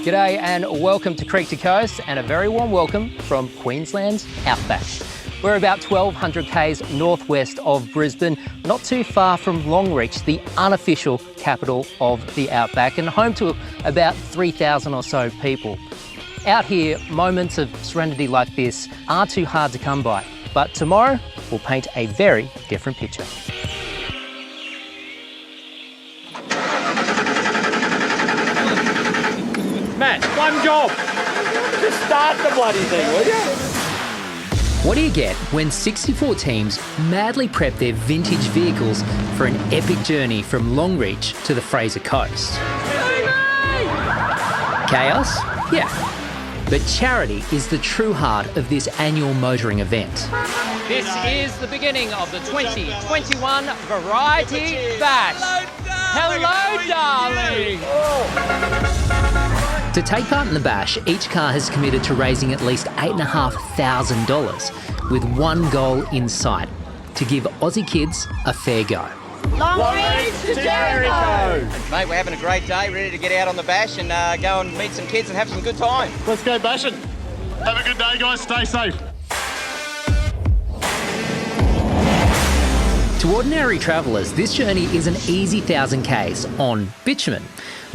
G'day and welcome to Creek to Coast, and a very warm welcome from Queensland's Outback. We're about 1,200 k's northwest of Brisbane, not too far from Longreach, the unofficial capital of the Outback, and home to about 3,000 or so people. Out here, moments of serenity like this are too hard to come by, but tomorrow will paint a very different picture. Matt, one job. Just start the bloody thing, will you? What do you get when 64 teams madly prep their vintage vehicles for an epic journey from Longreach to the Fraser Coast? Chaos? Yeah. But charity is the true heart of this annual motoring event. This is the beginning of the 2021 Variety Bash. Hello, darling. To take part in the bash, each car has committed to raising at least $8,500 with one goal in sight: to give Aussie kids a fair go. Longreach to Jericho! Mate, we're having a great day, ready to get out on the bash and go and meet some kids and have some good time. Let's go bashing. Have a good day, guys. Stay safe. To ordinary travellers, this journey is an easy 1,000 k's on bitumen.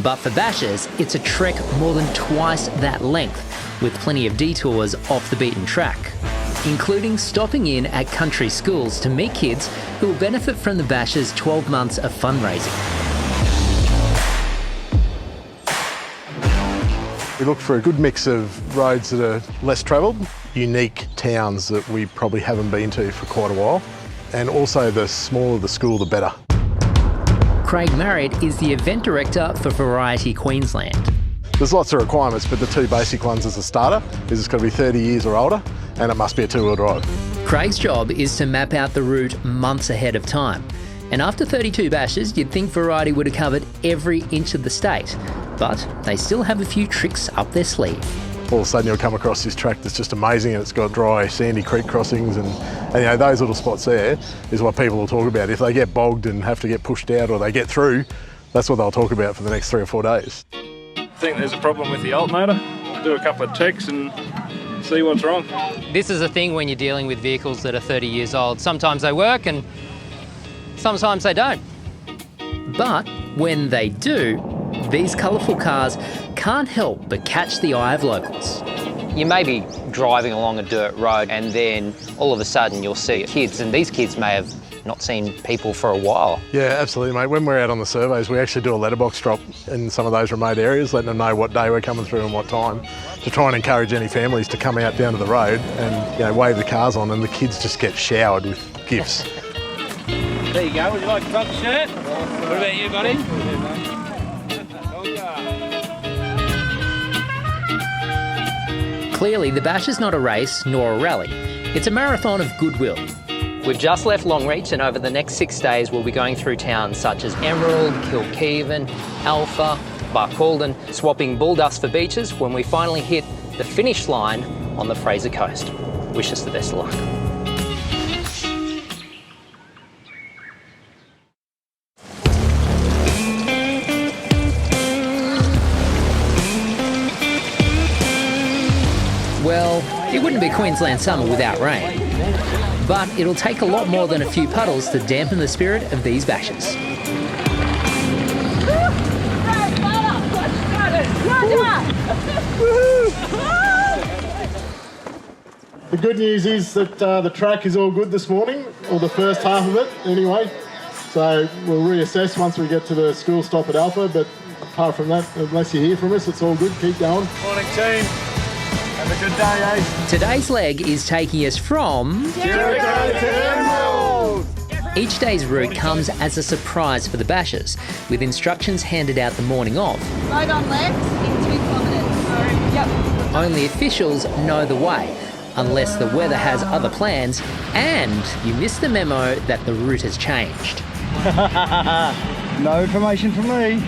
But for bashers, it's a trek more than twice that length, with plenty of detours off the beaten track, including stopping in at country schools to meet kids who will benefit from the bash's 12 months of fundraising. We look for a good mix of roads that are less travelled, unique towns that we probably haven't been to for quite a while, and also the smaller the school, the better. Craig Marriott is the event director for Variety Queensland. There's lots of requirements, but the two basic ones as a starter is it's got to be 30 years or older, and it must be a two-wheel drive. Craig's job is to map out the route months ahead of time. And after 32 bashes, you'd think Variety would have covered every inch of the state. But they still have a few tricks up their sleeve. All of a sudden you'll come across this track that's just amazing, and it's got dry, sandy creek crossings, and you know, those little spots there is what people will talk about. If they get bogged and have to get pushed out or they get through, that's what they'll talk about for the next 3 or 4 days. I think there's a problem with the alternator. Do a couple of checks and see what's wrong. This is a thing when you're dealing with vehicles that are 30 years old. Sometimes they work and sometimes they don't. But when they do, these colourful cars can't help but catch the eye of locals. You may be driving along a dirt road and then all of a sudden you'll see kids, and these kids may have not seen people for a while. Yeah, absolutely, mate. When we're out on the surveys, we actually do a letterbox drop in some of those remote areas, letting them know what day we're coming through and what time, to try and encourage any families to come out down to the road and, you know, wave the cars on, and the kids just get showered with gifts. There you go. Would you like a front shirt? What about you, buddy? Clearly, the bash is not a race nor a rally. It's a marathon of goodwill. We've just left Longreach, and over the next 6 days we'll be going through towns such as Emerald, Kilkevin, Alpha, Barcaldine, swapping bull dust for beaches when we finally hit the finish line on the Fraser Coast. Wish us the best of luck. Well, it wouldn't be Queensland summer without rain. But it'll take a lot more than a few puddles to dampen the spirit of these bashes. The good news is that the track is all good this morning, or the first half of it anyway. So we'll reassess once we get to the school stop at Alpha, but apart from that, unless you hear from us, it's all good. Keep going. Morning, team. Have a good day, eh? Today's leg is taking us from Jericho to Emerald! Each day's route comes as a surprise for the bashers, with instructions handed out the morning of. Right on left in 2 kilometres. Yep. Only officials know the way, unless the weather has other plans and you miss the memo that the route has changed. No information from me.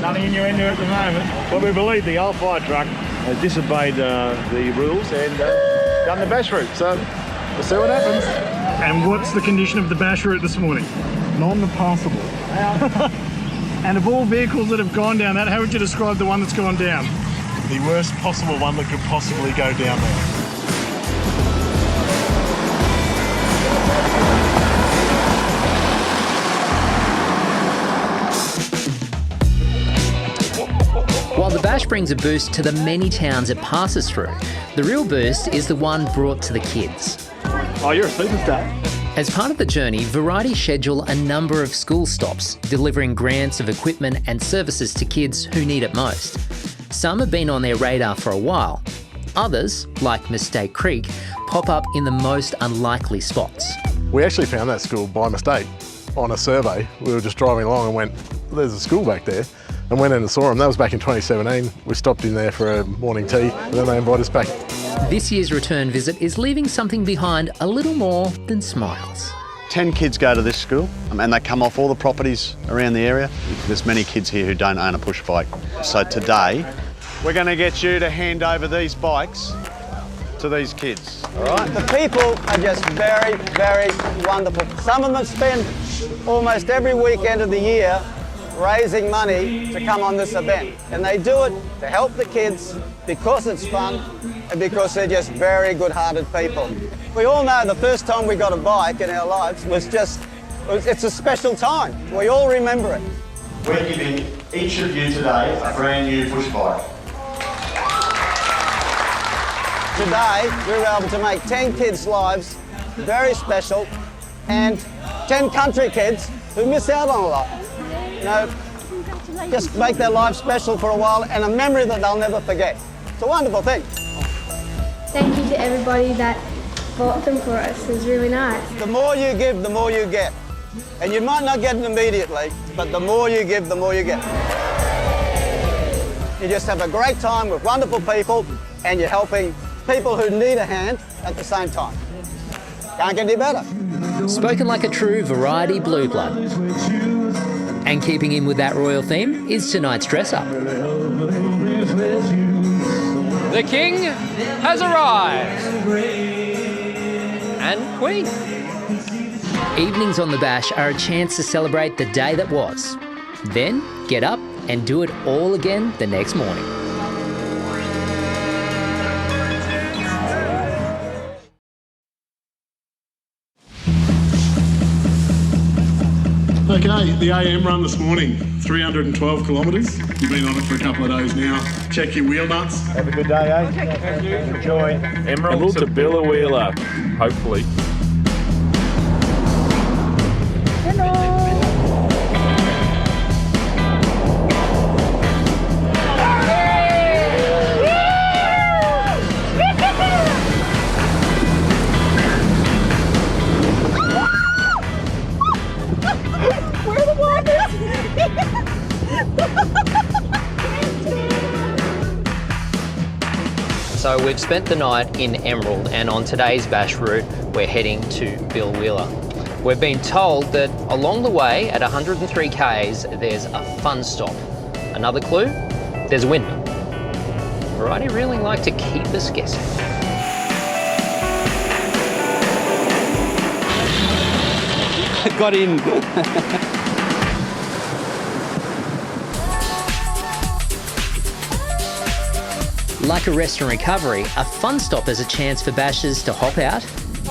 Nothing innuendo at the moment. Well, we believe the old fire truck has disobeyed the rules and done the bash route, so we'll see what happens. And what's the condition of the bash route this morning? Non-passable. And of all vehicles that have gone down that, how would you describe the one that's gone down? The worst possible one that could possibly go down there. While the Bash brings a boost to the many towns it passes through, the real boost is the one brought to the kids. Oh, you're a superstar. As part of the journey, Variety schedule a number of school stops, delivering grants of equipment and services to kids who need it most. Some have been on their radar for a while. Others, like Mistake Creek, pop up in the most unlikely spots. We actually found that school by mistake on a survey. We were just driving along and went, there's a school back there, and went in and saw them. That was back in 2017. We stopped in there for a morning tea, and then they invited us back. This year's return visit is leaving something behind a little more than smiles. 10 kids go to this school and they come off all the properties around the area. There's many kids here who don't own a push bike. So today, we're going to get you to hand over these bikes to these kids. All right. The people are just very, very wonderful. Some of them spend almost every weekend of the year raising money to come on this event. And they do it to help the kids because it's fun and because they're just very good-hearted people. We all know the first time we got a bike in our lives it's a special time. We all remember it. We're giving each of you today a brand new push bike. Today, we were able to make 10 kids' lives very special and 10 country kids who miss out on a lot. You know, just make their life special for a while and a memory that they'll never forget. It's a wonderful thing. Thank you to everybody that bought them for us. It was really nice. The more you give, the more you get. And you might not get it immediately, but the more you give, the more you get. You just have a great time with wonderful people and you're helping people who need a hand at the same time. Can't get any better. Spoken like a true Variety blue blood. And keeping in with that royal theme is tonight's dress-up. The King has arrived. And Queen. Evenings on the Bash are a chance to celebrate the day that was. Then get up and do it all again the next morning. Okay, the AM run this morning, 312 kilometres. You've been on it for a couple of days now. Check your wheel nuts. Have a good day, eh? Thank you. Enjoy. Emerald to Billawheeler, hopefully. So we've spent the night in Emerald, and on today's Bash route, we're heading to Billawheeler. We've been told that along the way at 103 Ks, there's a fun stop. Another clue, there's a windmill. Variety really like to keep us guessing. Got in. Like a rest and recovery, a fun stop is a chance for bashers to hop out,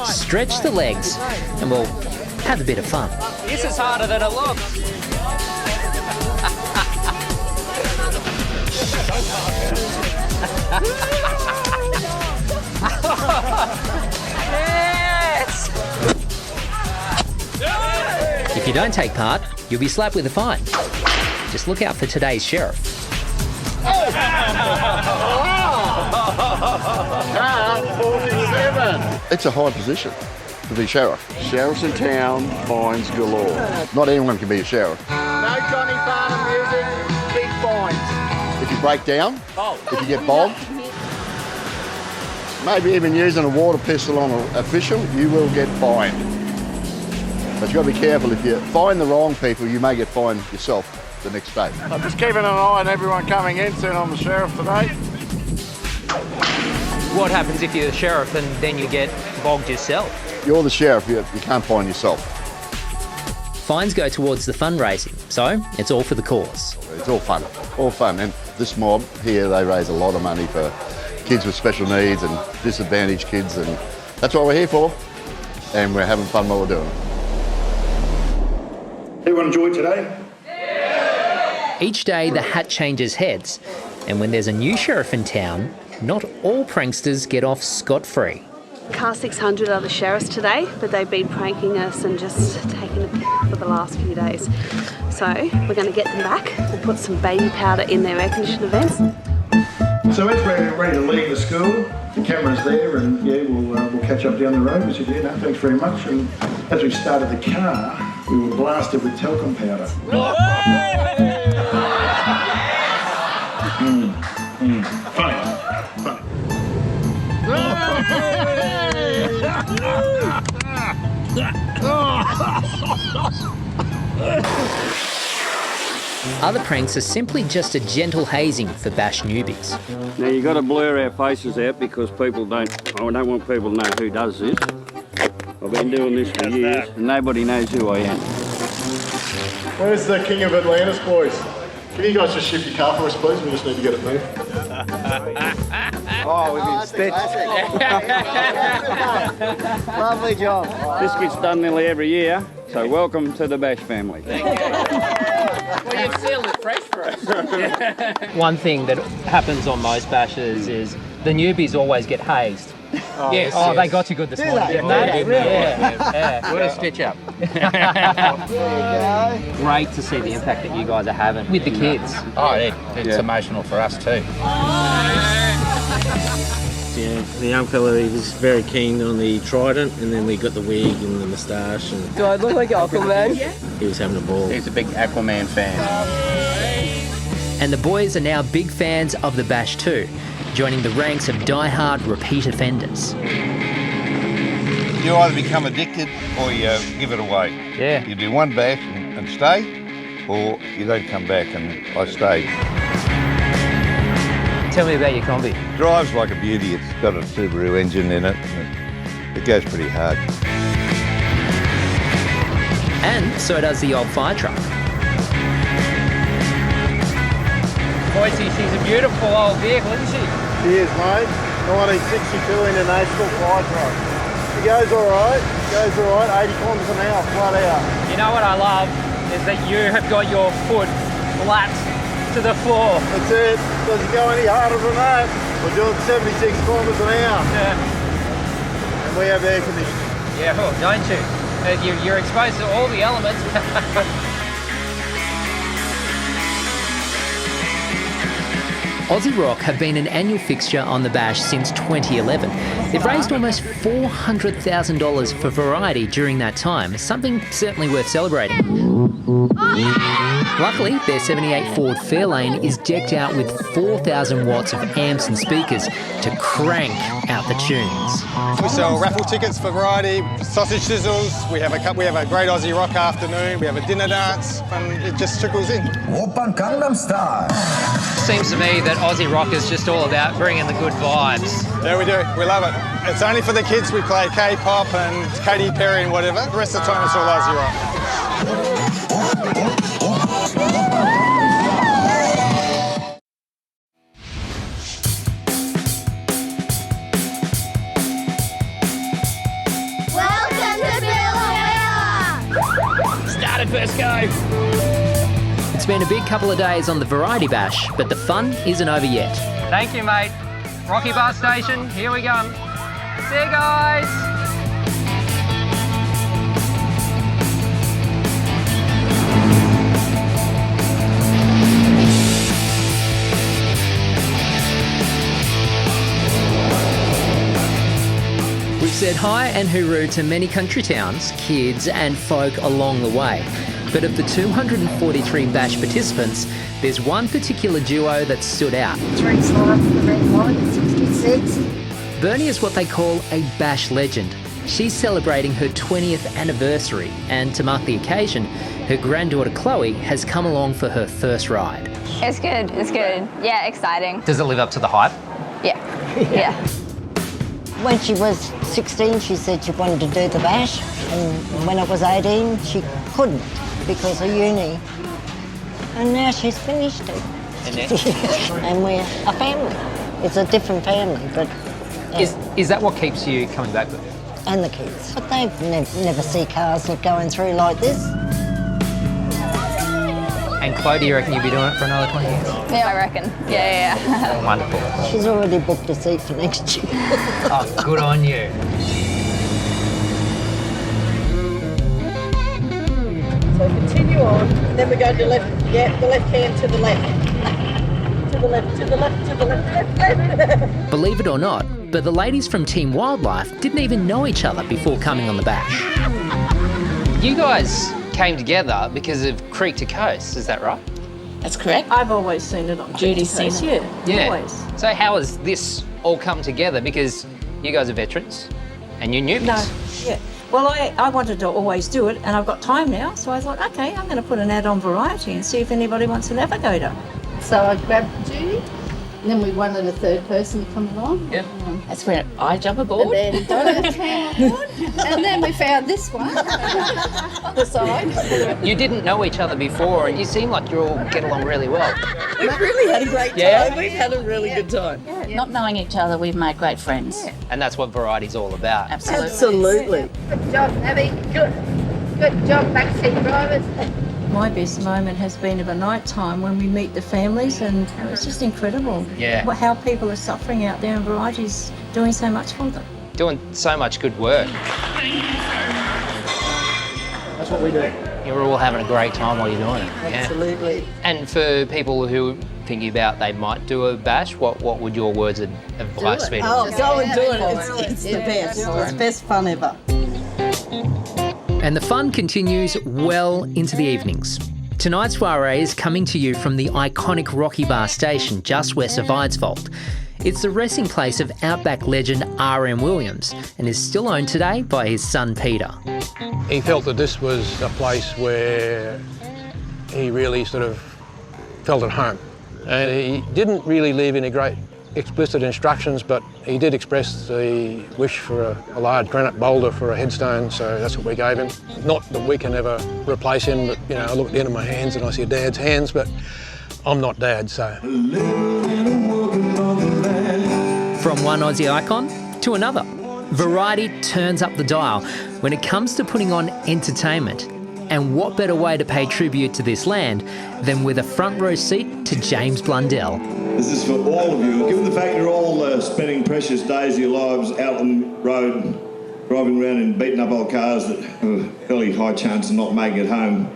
stretch the legs, and we'll have a bit of fun. This is harder than it looks. Yes! If you don't take part, you'll be slapped with a fine. Just look out for today's sheriff. It's a high position to be sheriff. Sheriffs in town, fines galore. Not anyone can be a sheriff. No Johnny Farnham music, big fines. If you break down, if you get bogged, maybe even using a water pistol on an official, you will get fined. But you've got to be careful. If you fine the wrong people, you may get fined yourself the next day. I'm just keeping an eye on everyone coming in, soon I'm the sheriff today. What happens if you're the sheriff and then you get bogged yourself? You're the sheriff, you can't fine yourself. Fines go towards the fundraising, so it's all for the cause. It's all fun, And this mob here, they raise a lot of money for kids with special needs and disadvantaged kids, and that's what we're here for. And we're having fun while we're doing it. Everyone enjoyed today? Each day the hat changes heads, and when there's a new sheriff in town, not all pranksters get off scot-free. Car 600 are the sheriffs today, but they've been pranking us and just taking a piss for the last few days. So we're going to get them back. We'll put some baby powder in their air-conditioned vents. So as we're ready to leave the school, the camera's there, and yeah, we'll catch up down the road. We said, yeah, no, thanks very much. And as we started the car, we were blasted with talcum powder. Funny. Other pranks are simply just a gentle hazing for bash newbies. Now you've got to blur our faces out because I don't want people to know who does this. I've been doing this for years and nobody knows who I am. Where's the King of Atlantis, boys? Can you guys just shift your car for us, please? We just need to get it moved. Oh, we've been stitched. Lovely job. This gets done nearly every year, so welcome to the Bash family. Well, you've sealed it fresh for us. One thing that happens on most bashes is the newbies always get hazed. Yes. Oh, they got you good this morning, didn't they? Yeah. What a stitch up. Great to see the impact that you guys are having with the kids. Oh, it's emotional for us too. Yeah, the young fella, he was very keen on the trident, and then we got the wig and the moustache. And do I look like Aquaman? He was having a ball. He's a big Aquaman fan. And the boys are now big fans of the Bash too, joining the ranks of die-hard repeat offenders. You either become addicted or you give it away. Yeah. You do one bash and stay, or you don't come back, and I stayed. Tell me about your combi. Drives like a beauty. It's got a Subaru engine in it. It goes pretty hard. And so does the old fire truck. Boise, she's a beautiful old vehicle, isn't she? She is, mate. 1962 International fire truck. It goes all right. 80 kilometres an hour, flat out. You know what I love is that you have got your foot flat to the floor. That's it. Doesn't go any harder than that. We're doing 76 kilometres an hour. Yeah. And we have air conditioning. Yeah, well, don't you? You're exposed to all the elements. Aussie Rock have been an annual fixture on the Bash since 2011. They've raised almost $400,000 for variety during that time, something certainly worth celebrating. Luckily, their 78 Ford Fairlane is decked out with 4,000 watts of amps and speakers to crank out the tunes. We sell raffle tickets for variety, sausage sizzles, we have a great Aussie Rock afternoon, we have a dinner dance, and it just trickles in. Open Gangnam Style. Seems to me that Aussie Rock is just all about bringing the good vibes. Yeah, we do. We love it. It's only for the kids. We play K-pop and Katy Perry and whatever. The rest of the time it's all Aussie Rock. Welcome to Billawilla! Started first go. It's been a big couple of days on the Variety Bash, but the fun isn't over yet. Thank you, mate. Rocky Bar Station, here we go. See you guys. We've said hi and hooroo to many country towns, kids and folk along the way. But of the 243 Bash participants, there's one particular duo that stood out. Bernie is what they call a Bash legend. She's celebrating her 20th anniversary, and to mark the occasion, her granddaughter Chloe has come along for her first ride. It's good, it's good. Yeah, exciting. Does it live up to the hype? Yeah, yeah. When she was 16, she said she wanted to do the Bash, and when I was 18, she couldn't because of uni. And now she's finished it. And we're a family. It's a different family, but... Is that what keeps you coming back with? And the kids. But they've never see cars going through like this. And Chloe, do you reckon you'll be doing it for another 20 years? Yeah, I reckon. Yeah. Wonderful. She's already booked a seat for next year. Oh, good on you. So continue on, and then we go to the left. Yeah, the left hand to the left. To the left, to the left, to the left, left. Believe it or not, but the ladies from Team Wildlife didn't even know each other before coming on the bash. You guys came together because of Creek to Coast, is that right? That's correct. I've always seen it on Judy's seen it. Yeah. Always. So how has this all come together? Because you guys are veterans and you're newbies. No, yeah. Well, I wanted to always do it, and I've got time now, so I thought, okay, I'm going to put an ad on Variety and see if anybody wants a navigator. So I grabbed Judy, and then we wanted a third person to come along. Yep. That's when I jump aboard. And then Donna came on board, and then we found this one on the side. You didn't know each other before, and you seem like you all get along really well. We've really had a great time. Yeah? We've had a really good time. Yeah. Not knowing each other, we've made great friends. Yeah. And that's what Variety's all about. Absolutely. Good job, Nabby. Good job, backseat drivers. My best moment has been of a night time when we meet the families, and it's just incredible. Yeah. How people are suffering out there, and Variety's doing so much for them. Doing so much good work. That's what we do. You're all having a great time while you're doing it. Absolutely. Yeah. And for people who are thinking about they might do a bash, what would your words of advice be? Oh, go and do it. It's the best. It's the best fun ever. And the fun continues well into the evenings. Tonight's soiree is coming to you from the iconic Rocky Bar station just west of Eidsvold. It's the resting place of Outback legend R.M. Williams and is still owned today by his son Peter. He felt that this was a place where he really sort of felt at home. And he didn't really leave any great explicit instructions, but he did express the wish for a large granite boulder for a headstone, so that's what we gave him. Not that we can ever replace him, but I look at the end of my hands and I see Dad's hands, but I'm not Dad, so. From one Aussie icon to another, Variety turns up the dial when it comes to putting on entertainment. And what better way to pay tribute to this land than with a front row seat to James Blundell. This is for all of you. Given the fact you're all spending precious days of your lives out on the road, driving around in beaten up old cars that have a fairly high chance of not making it home.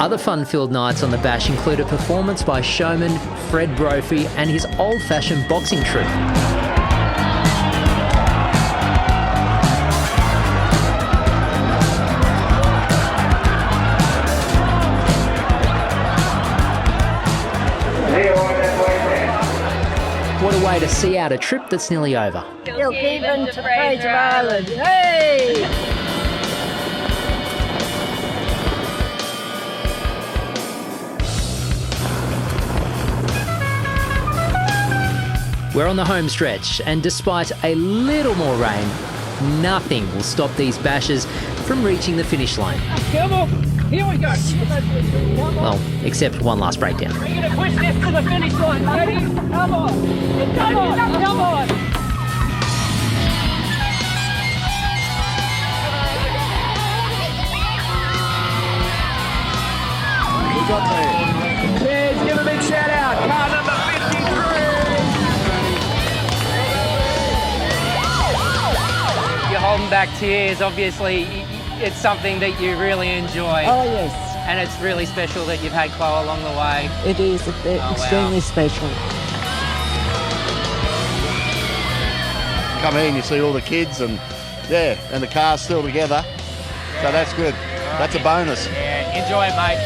Other fun-filled nights on the bash include a performance by showman Fred Brophy and his old-fashioned boxing troupe. What a way to see out a trip that's nearly over. Kilkevin to Fraser Island. Hey! We're on the home stretch, and despite a little more rain, nothing will stop these bashers from reaching the finish line. Come on, here we go. Come on. Well, except one last breakdown. We're going to push this to the finish line, ladies. Come on. Come on, come on. We got there. Cheers, give a big shout out. Car number 53. You're holding back tears. Obviously, it's something that you really enjoy. Oh, yes. And it's really special that you've had Chloe along the way. It is extremely special. Come in, you see all the kids and the car's still together. So that's good. That's a bonus. Yeah, enjoy it, mate.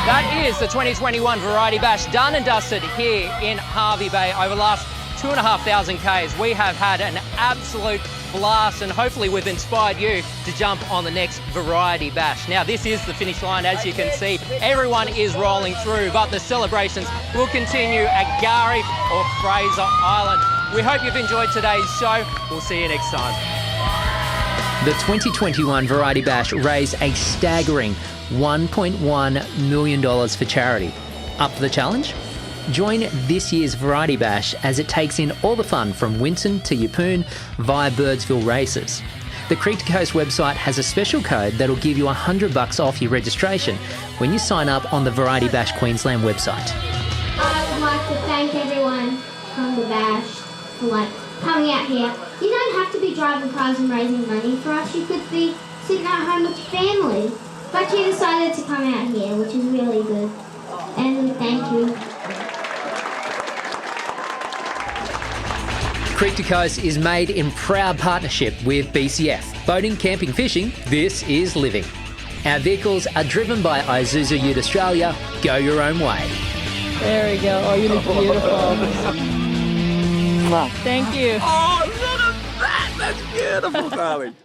That is the 2021 Variety Bash done and dusted here in Hervey Bay. Over the last 2,500 Ks, we have had an absolute blast, and hopefully we've inspired you to jump on the next Variety Bash. Now, this is the finish line, as you can see. Everyone is rolling through, but the celebrations will continue at Gari or Fraser Island. We hope you've enjoyed today's show. We'll see you next time. The 2021 Variety Bash raised a staggering $1.1 million for charity. Up for the challenge? Join this year's Variety Bash as it takes in all the fun from Winton to Yeppoon via Birdsville races. The Creek to Coast website has a special code that'll give you $100 off your registration when you sign up on the Variety Bash Queensland website. I would like to thank everyone from the Bash for coming out here. You don't have to be driving cars and raising money for us. You could be sitting at home with your family. But you decided to come out here, which is really good. And thank you. Creek to Coast is made in proud partnership with BCF. Boating, camping, fishing, this is living. Our vehicles are driven by Isuzu Ute Australia. Go your own way. There we go. Oh, you look beautiful. Thank you. Oh, look at that. That's beautiful, darling.